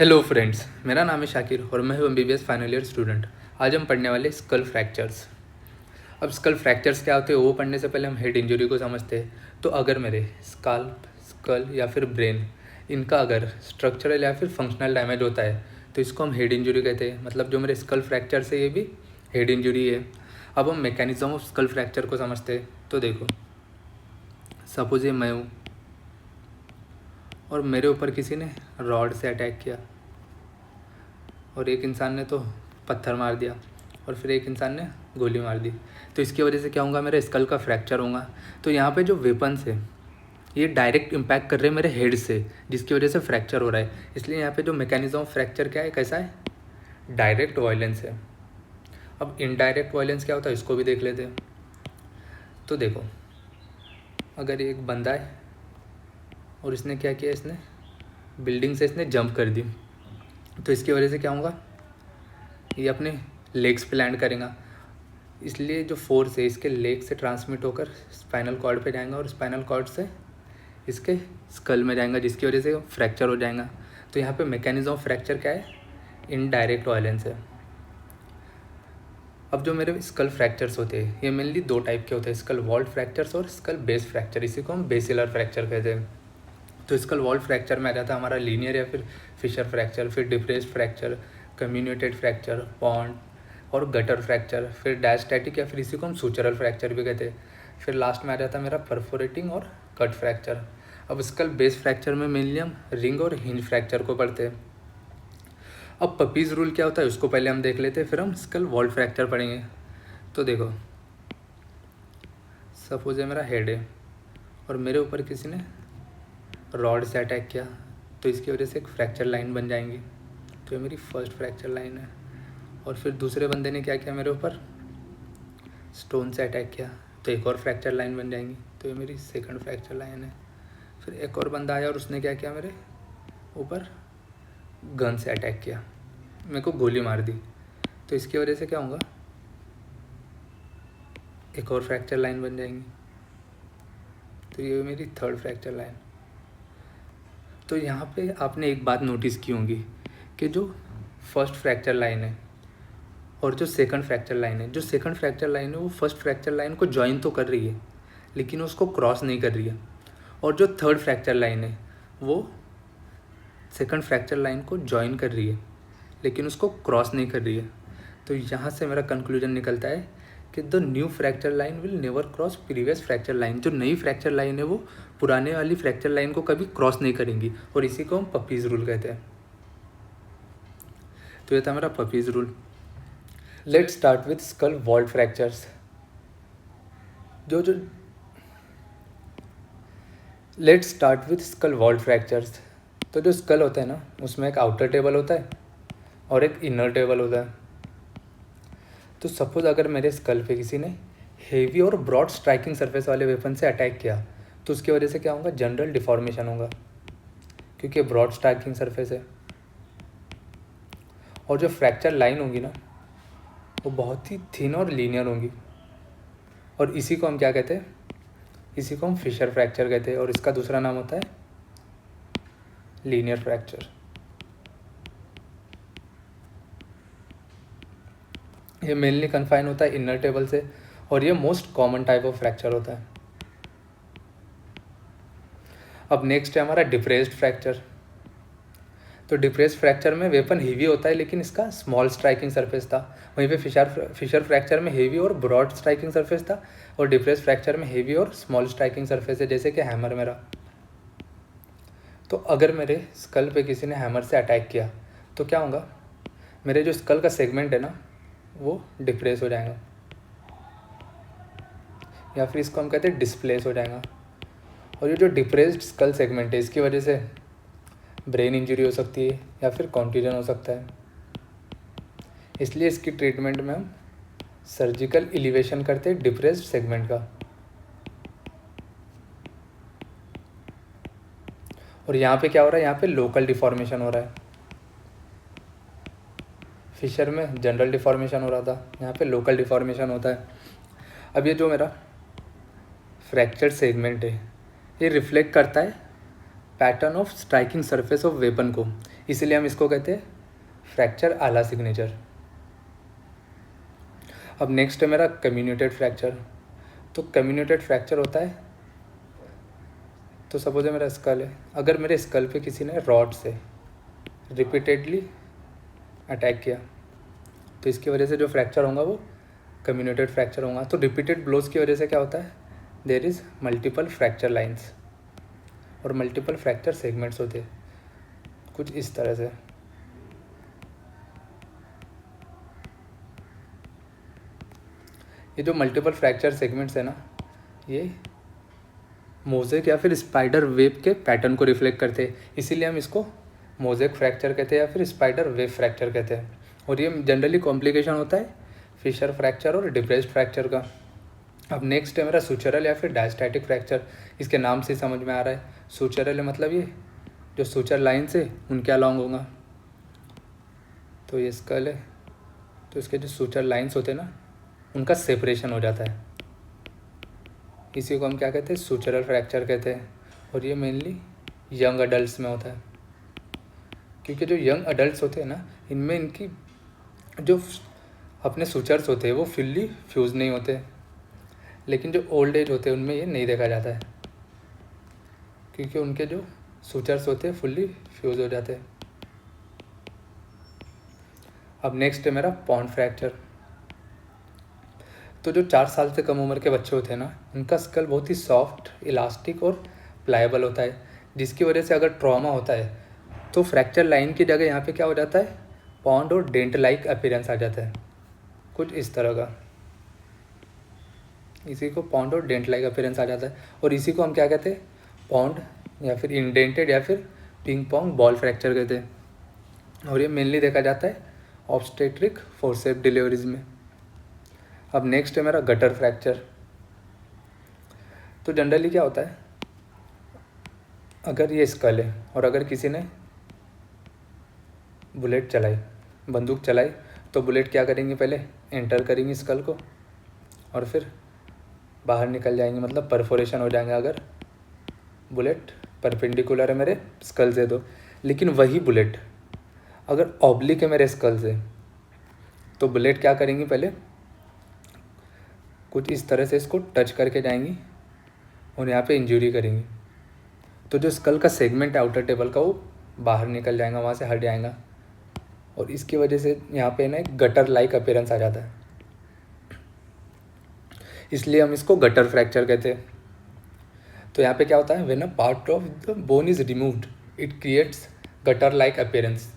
Hello friends, मेरा नाम है शाकिर और मैं हूँ एमबीबीएस फाइनल ईयर स्टूडेंट। आज हम पढ़ने वाले स्कल फ्रैक्चर्स। अब स्कल फ्रैक्चर्स क्या होते हैं वो पढ़ने से पहले हम हेड इंजरी को समझते हैं। तो अगर मेरे स्कल या फिर ब्रेन इनका अगर स्ट्रक्चरल या फिर फंक्शनल डैमेज होता है तो इसको हम हेड इंजरी कहते हैं। मतलब जो मेरे स्कल फ्रैक्चर से ये भी हेड इंजरी है। अब हम मैकेनिज्म ऑफ स्कल फ्रैक्चर को समझते हैं। तो देखो, सपोज ये मैं हूँ और मेरे ऊपर किसी ने रॉड से अटैक किया और एक इंसान ने तो पत्थर मार दिया और फिर एक इंसान ने गोली मार दी। तो इसकी वजह से क्या होगा, मेरे स्कल का फ्रैक्चर होगा। तो यहाँ पे जो वेपन्स है ये डायरेक्ट इम्पैक्ट कर रहे हैं मेरे हेड से, जिसकी वजह से फ्रैक्चर हो रहा है। इसलिए यहाँ पे जो मैकेनिज्म ऑफ फ्रैक्चर क्या है, कैसा है, डायरेक्ट वायलेंस है। अब इनडायरेक्ट वायलेंस क्या होता है इसको भी देख लेते हैं। तो देखो, अगर एक बंदा है और इसने क्या किया, इसने बिल्डिंग से इसने जंप कर दी, तो इसकी वजह से क्या होगा, ये अपने लेग्स पे लैंड करेगा। इसलिए जो फोर्स है इसके लेग से ट्रांसमिट होकर स्पाइनल कॉर्ड पे जाएगा और स्पाइनल कॉर्ड से इसके स्कल में जाएगा, जिसकी वजह से फ्रैक्चर हो जाएगा। तो यहाँ पे मैकेनिज्म ऑफ फ्रैक्चर क्या है, इनडायरेक्ट वायलेंस है। अब जो मेरे स्कल फ्रैक्चर्स होते हैं ये मेनली दो टाइप के होते हैं, स्कल वॉल्ट फ्रैक्चर्स और स्कल बेस फ्रैक्चर। इसी को हम बेसिलर फ्रैक्चर कहते हैं। तो स्कल वॉल्ट फ्रैक्चर में आ जाता है हमारा लीनियर या फिर फिशर फ्रैक्चर, फिर डिप्रेस्ड फ्रैक्चर, कम्युनिटेड फ्रैक्चर, पॉन्ड और गटर फ्रैक्चर, फिर डायस्टैटिक या फिर इसी को हम सुचरल फ्रैक्चर भी कहते हैं। फिर लास्ट में आ जाता है मेरा परफोरेटिंग और कट फ्रैक्चर। अब स्कल बेस फ्रैक्चर में मेनली हम रिंग और हिंज फ्रैक्चर को पढ़ते हैं। अब पपीज़ रूल क्या होता है उसको पहले हम देख लेते हैं, फिर हम स्कल वॉल्ट फ्रैक्चर पढ़ेंगे। तो देखो, सपोज है मेरा हेड है और मेरे ऊपर किसी ने रॉड से अटैक किया, तो इसकी वजह से एक फ्रैक्चर लाइन बन जाएंगी। तो ये मेरी फर्स्ट फ्रैक्चर लाइन है। और फिर दूसरे बंदे ने क्या किया, मेरे ऊपर स्टोन से अटैक किया, तो एक और फ्रैक्चर लाइन बन जाएंगी। तो ये मेरी सेकंड फ्रैक्चर लाइन है। फिर एक और बंदा आया और उसने क्या किया, मेरे ऊपर गन से अटैक किया, मेरे को गोली मार दी। तो इसकी वजह से क्या होगा, एक और फ्रैक्चर लाइन बन जाएंगी। तो ये मेरी थर्ड फ्रैक्चर लाइन। तो यहाँ पे आपने एक बात नोटिस की होगी कि जो फर्स्ट फ्रैक्चर लाइन है और जो सेकंड फ्रैक्चर लाइन है, जो सेकंड फ्रैक्चर लाइन है वो फर्स्ट फ्रैक्चर लाइन को ज्वाइन तो कर रही है लेकिन उसको क्रॉस नहीं कर रही है। और जो थर्ड फ्रैक्चर लाइन है वो सेकंड फ्रैक्चर लाइन को ज्वाइन कर रही है लेकिन उसको क्रॉस नहीं कर रही है। तो यहाँ से मेरा कंक्लूजन निकलता है कि the new fracture line will never cross previous fracture line. जो नई फ्रैक्चर लाइन है वो पुराने वाली फ्रैक्चर लाइन को कभी क्रॉस नहीं करेंगी, और इसी को हम पपीज़ रूल कहते हैं। तो ये था मेरा Puppe's rule. Let's start with skull vault fractures. जो जो let's start with skull vault fractures. तो जो स्कल होता है ना, उसमें एक आउटर टेबल होता है और एक इनर टेबल होता है। तो सपोज अगर मेरे स्कल पे किसी ने हेवी और ब्रॉड स्ट्राइकिंग सरफेस वाले वेपन से अटैक किया, तो उसकी वजह से क्या होगा, जनरल डिफॉर्मेशन होगा, क्योंकि ब्रॉड स्ट्राइकिंग सरफेस है। और जो फ्रैक्चर लाइन होगी ना वो बहुत ही थिन और लीनियर होगी, और इसी को हम क्या कहते हैं, इसी को हम फिशर फ्रैक्चर कहते हैं, और इसका दूसरा नाम होता है लीनियर फ्रैक्चर। ये मेनली कन्फाइन होता है इनर टेबल से, और ये most common type of fracture होता है। अब नेक्स्ट है हमारा डिप्रेस्ड फ्रैक्चर। तो डिप्रेस्ड फ्रैक्चर में वेपन हेवी होता है लेकिन इसका स्मॉल स्ट्राइकिंग सरफेस था। वहीं पे फिशर फ्रैक्चर में हेवी और ब्रॉड स्ट्राइकिंग सरफेस था, और डिप्रेस्ड फ्रैक्चर में हेवी और स्मॉल स्ट्राइकिंग सरफेस है, जैसे कि हैमर मेरा। तो अगर मेरे स्कल पे किसी ने हैमर से अटैक किया तो क्या होगा, मेरे जो स्कल का सेगमेंट है ना वो डिप्रेस हो जाएगा, या फिर इसको हम कहते हैं डिस्प्लेस हो जाएगा। और ये जो डिप्रेस्ड स्कल सेगमेंट है इसकी वजह से ब्रेन इंजरी हो सकती है या फिर कॉन्ट्यूजन हो सकता है। इसलिए इसकी ट्रीटमेंट में हम सर्जिकल एलिवेशन करते हैं डिप्रेस्ड सेगमेंट का। और यहाँ पे क्या हो रहा है, यहाँ पे लोकल डिफॉर्मेशन हो रहा है। फिशर में जनरल डिफॉर्मेशन हो रहा था, यहाँ पे लोकल डिफॉर्मेशन होता है। अब ये जो मेरा फ्रैक्चर सेगमेंट है ये रिफ्लेक्ट करता है pattern of striking surface of weapon को। इसीलिए हम इसको कहते हैं फ्रैक्चर आला सिग्नेचर। अब नेक्स्ट है मेरा कम्युनिटेड फ्रैक्चर। तो कम्युनिटेड फ्रैक्चर होता है, तो सपोज है मेरा स्कल है, अगर मेरे स्कल पे किसी ने रॉड से रिपीटेडली अटैक किया तो इसकी वजह से जो फ्रैक्चर होगा वो कम्युनिटेड फ्रैक्चर होगा। तो रिपीटेड ब्लोज की वजह से क्या होता है, there is multiple fracture lines और मल्टीपल फ्रैक्चर सेगमेंट्स होते हैं कुछ इस तरह से। ये जो मल्टीपल फ्रैक्चर सेगमेंट्स है ना, ये मोज़ेक या फिर स्पाइडर वेब के पैटर्न को रिफ्लेक्ट करते हैं, इसीलिए हम इसको मोज़ेक फ्रैक्चर कहते हैं या फिर स्पाइडर वेब फ्रैक्चर कहते हैं। और ये जनरली कॉम्प्लिकेशन होता है फिशर फ्रैक्चर और डिप्रेस्ड फ्रैक्चर का। अब नेक्स्ट है मेरा सुचरल या फिर डायस्टैटिक फ्रैक्चर। इसके नाम से समझ में आ रहा है, सुचरल मतलब ये जो सुचर लाइन्स है उनके अलॉन्ग होगा। तो ये स्कल है, तो इसके जो सुचर लाइन्स होते हैं ना उनका सेपरेशन हो जाता है, इसी को हम क्या कहते हैं, सुचरल फ्रैक्चर कहते हैं। और ये मेनली यंग अडल्ट्स में होता है, क्योंकि जो यंग अडल्ट्स होते हैं ना इनमें इनकी जो अपने सुचर्स होते हैं वो फुल्ली फ्यूज़ नहीं होते, लेकिन जो ओल्ड एज होते हैं उनमें ये नहीं देखा जाता है, क्योंकि उनके जो सुचर्स होते हैं फुल्ली फ्यूज़ हो जाते हैं। अब नेक्स्ट है मेरा पॉन्ड फ्रैक्चर। तो जो 4 साल से कम उम्र के बच्चे होते हैं ना उनका स्कल बहुत ही सॉफ्ट, इलास्टिक और प्लायबल होता है, जिसकी वजह से अगर ट्रॉमा होता है तो फ्रैक्चर लाइन की जगह यहाँ पे क्या हो जाता है, पॉन्ड और डेंट लाइक अपीयरेंस आ जाता है कुछ इस तरह का। इसी को पॉन्ड और डेंट लाइक अपीयरेंस आ जाता है, और इसी को हम क्या कहते हैं, पॉन्ड या फिर इंडेंटेड या फिर पिंग पोंग बॉल फ्रैक्चर कहते हैं। और ये मेनली देखा जाता है ऑब्स्टेट्रिक फोर्सेप डिलीवरीज में। अब नेक्स्ट है मेरा गटर फ्रैक्चर। तो जनरली क्या होता है, अगर ये स्कल है और अगर किसी ने बुलेट चलाई, बंदूक चलाई, तो बुलेट क्या करेंगे, पहले एंटर करेंगे स्कल को और फिर बाहर निकल जाएंगे, मतलब परफोरेशन हो जाएंगे अगर बुलेट परपेंडिकुलर है मेरे स्कल से। तो लेकिन वही बुलेट अगर ऑब्लिक है मेरे स्कल से तो बुलेट क्या करेंगी, पहले कुछ इस तरह से इसको टच करके जाएंगी और यहाँ पे इंजरी करेंगी, तो जो स्कल का सेगमेंट है आउटर टेबल का वो बाहर निकल जाएगा, वहाँ से हट जाएगा, और इसकी वजह से यहाँ पे ना एक गटर लाइक अपीयरेंस आ जाता है, इसलिए हम इसको गटर फ्रैक्चर कहते हैं। तो यहाँ पे क्या होता है, when a part of the bone is removed it creates gutter like appearance.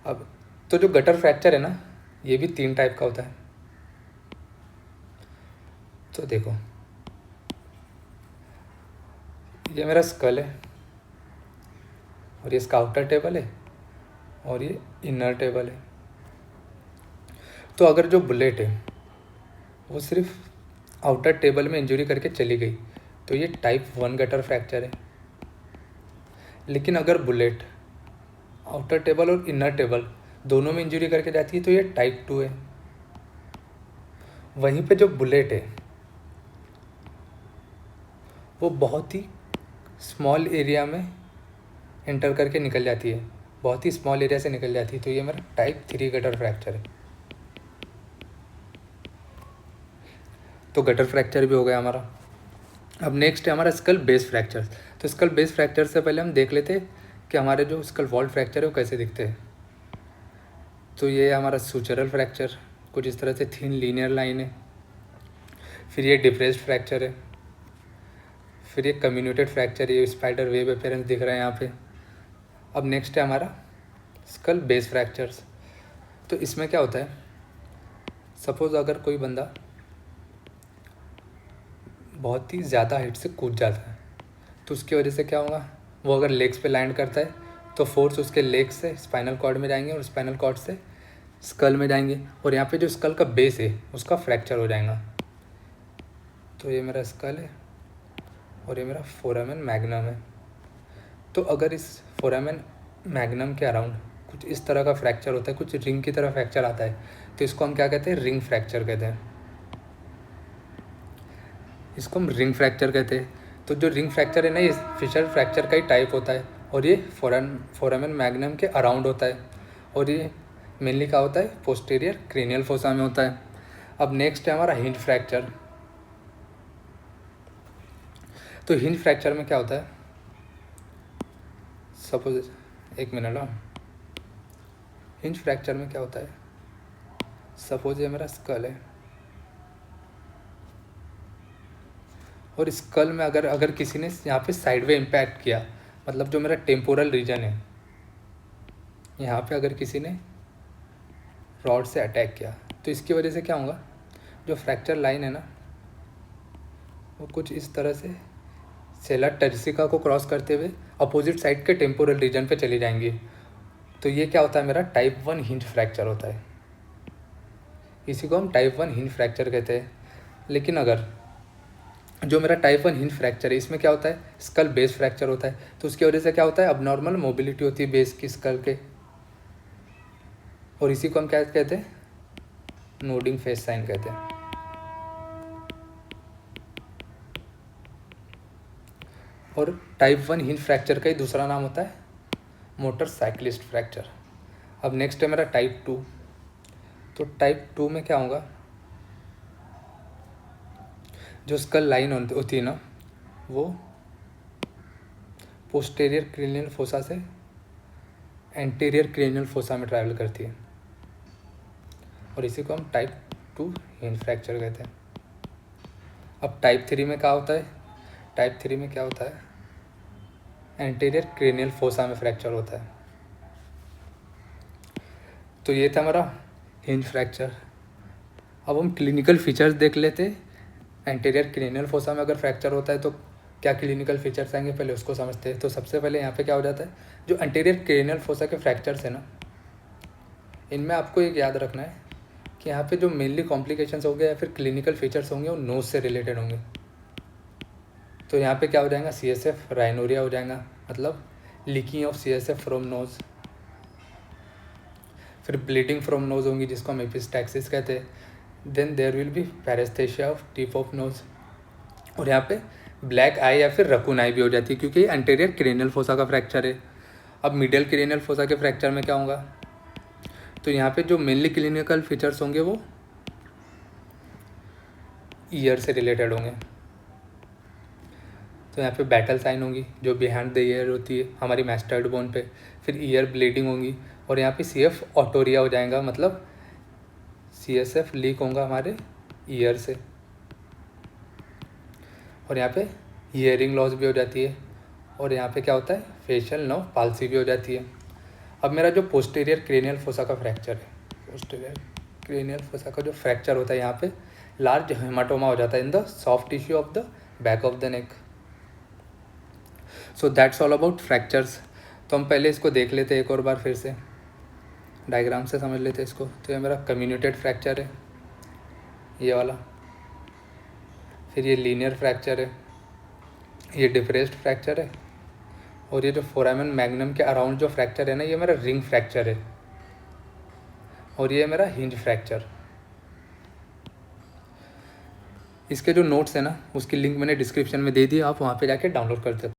अब तो जो गटर फ्रैक्चर है ना ये भी 3 टाइप का होता है। तो देखो ये मेरा स्कल है और ये इसका आउटर टेबल है और ये इनर टेबल है। तो अगर जो बुलेट है वो सिर्फ आउटर टेबल में इंजरी करके चली गई तो ये टाइप 1 गटर फ्रैक्चर है। लेकिन अगर बुलेट आउटर टेबल और इनर टेबल दोनों में इंजरी करके जाती है तो ये टाइप 2 है। वहीं पे जो बुलेट है वो बहुत ही स्मॉल एरिया में एंटर करके निकल जाती है, बहुत ही स्मॉल एरिया से निकल जाती है, तो ये मेरा टाइप 3 गटर फ्रैक्चर है। तो गटर फ्रैक्चर भी हो गया हमारा। अब नेक्स्ट है हमारा स्कल बेस फ्रैक्चर। तो स्कल बेस फ्रैक्चर से पहले हम देख लेते हैं कि हमारे जो स्कल वॉल्ट फ्रैक्चर है वो कैसे दिखते हैं। तो ये हमारा सुचरल फ्रैक्चर, कुछ इस तरह से थिन लीनियर लाइन है। फिर ये डिप्रेस्ड फ्रैक्चर है। फिर ये कम्युनिटेड फ्रैक्चर, ये स्पाइडर वेब अपीयरेंस दिख रहा है यहाँ पे। अब नेक्स्ट है हमारा स्कल बेस फ्रैक्चर्स। तो इसमें क्या होता है, सपोज़ अगर कोई बंदा बहुत ही ज़्यादा हाइट से कूद जाता है तो उसकी वजह से क्या होगा, वो अगर लेग्स पे लैंड करता है तो फोर्स उसके लेग्स से स्पाइनल कॉर्ड में जाएंगे और स्पाइनल कॉर्ड से स्कल में जाएंगे, और यहाँ पे जो स्कल का बेस है उसका फ्रैक्चर हो जाएगा। तो ये मेरा स्कल है और ये मेरा फोरामेन मैग्नम है। तो अगर इस फोरामेन मैग्नम के अराउंड कुछ इस तरह का फ्रैक्चर होता है, कुछ रिंग की तरह फ्रैक्चर आता है, तो इसको हम क्या कहते हैं, रिंग फ्रैक्चर कहते हैं। इसको हम रिंग फ्रैक्चर कहते हैं। तो जो रिंग फ्रैक्चर है ना ये फिशर फ्रैक्चर का ही टाइप होता है, और ये फोरामेन मैग्नम के अराउंड होता है, और ये मेनली क्या होता है, पोस्टीरियर क्रेनियल फोसा में होता है। अब नेक्स्ट है हमारा हिंज फ्रैक्चर। तो हिंज फ्रैक्चर में क्या होता है, सपोज, एक मिनट, हिंज फ्रैक्चर में क्या होता है, सपोज ये मेरा स्कल है, और स्कल में अगर किसी ने यहाँ पे साइडवे इम्पैक्ट किया, मतलब जो मेरा टेम्पोरल रीजन है, यहाँ पे अगर किसी ने रॉड से अटैक किया, तो इसकी वजह से क्या होगा, जो फ्रैक्चर लाइन है ना, वो कुछ इस तरह से सेला टर्सिका को क्रॉस करते हुए अपोजिट साइड के टेम्पोरल रीजन पे चली जाएंगी। तो ये क्या होता है, मेरा टाइप 1 हिंज फ्रैक्चर होता है। इसी को हम टाइप 1 हिंज फ्रैक्चर कहते हैं। लेकिन अगर जो मेरा टाइप 1 हिंज फ्रैक्चर है, इसमें क्या होता है, स्कल बेस फ्रैक्चर होता है। तो उसकी वजह से क्या होता है, अबनॉर्मल मोबिलिटी होती है बेस की स्कल के, और इसी को हम क्या कहते हैं, नोडिंग फेस साइन कहते हैं। और टाइप 1 हिंज फ्रैक्चर का ही दूसरा नाम होता है मोटर साइक्लिस्ट फ्रैक्चर। अब नेक्स्ट है मेरा टाइप 2। तो टाइप 2 में क्या होगा, जो स्कल लाइन होती है ना, वो पोस्टीरियर क्रेनियल फोसा से एंटीरियर क्रेनियल फोसा में ट्रैवल करती है, और इसी को हम टाइप 2 हिंज फ्रैक्चर कहते हैं। अब टाइप 3 में क्या होता है, टाइप 3 में क्या होता है, एंटीरियर क्रेनियल फोसा में फ्रैक्चर होता है। तो ये था हमारा हिंज फ्रैक्चर। अब हम क्लिनिकल फीचर्स देख लेते। एंटीरियर क्रेनियल फोसा में अगर फ्रैक्चर होता है तो क्या क्लिनिकल फीचर्स आएंगे, पहले उसको समझते हैं। तो सबसे पहले यहाँ पे क्या हो जाता है, जो एंटीरियर क्रेनियल फोसा के फ्रैक्चर्स है ना, इनमें आपको एक याद रखना है कि यहाँ पे जो मेनली कॉम्प्लिकेशंस होंगे या फिर क्लिनिकल फीचर्स होंगे वो नोज से रिलेटेड होंगे। तो यहाँ पे क्या हो जाएगा, CSF राइनोरिया हो जाएगा, मतलब leaking of CSF from nose. फिर ब्लीडिंग फ्रॉम नोज होंगी, जिसको हम एपिस्टैक्सिस कहते हैं। Then there will be paraesthesia of tip of nose, और यहाँ पे ब्लैक आई या फिर रकून आई भी हो जाती है, क्योंकि एंटीरियर क्रेनियल फोसा का फ्रैक्चर है। अब मिडियल क्रेनियल फोसा के फ्रैक्चर में क्या होगा, तो यहाँ पे जो मेनली क्लिनिकल फीचर्स होंगे वो ईयर से रिलेटेड होंगे। तो यहाँ पे बैटल साइन होंगी जो बिहाइंड द ईयर होती है हमारी मैस्टर्ड बोन पे। फिर ईयर ब्लीडिंग होंगी, और यहाँ पे CF ऑटोरिया हो जाएगा, मतलब CSF लीक होगा हमारे ईयर से। और यहाँ पे हियरिंग लॉस भी हो जाती है, और यहाँ पे क्या होता है, फेशियल नर्व पाल्सी भी हो जाती है। अब मेरा जो पोस्टीरियर क्रेनियल फोसा का फ्रैक्चर है, पोस्टीरियर क्रेनियल फोसा का जो फ्रैक्चर होता है, यहाँ पे लार्ज हेमाटोमा हो जाता है in the soft tissue of the back of the neck. So that's all about fractures. तो हम पहले इसको देख लेते हैं एक और बार, फिर से डायग्राम से समझ लेते हैं इसको। तो ये मेरा कम्युनिटेड फ्रैक्चर है, ये वाला। फिर ये लीनियर फ्रैक्चर है, ये डिप्रेस्ड फ्रैक्चर है, और ये जो फोरामेन मैग्नम के अराउंड जो फ्रैक्चर है ना, ये मेरा रिंग फ्रैक्चर है, और ये मेरा हिंज फ्रैक्चर। इसके जो नोट्स है ना, उसकी लिंक मैंने डिस्क्रिप्शन में दे दी, आप वहाँ पे जाके डाउनलोड कर सकते हो।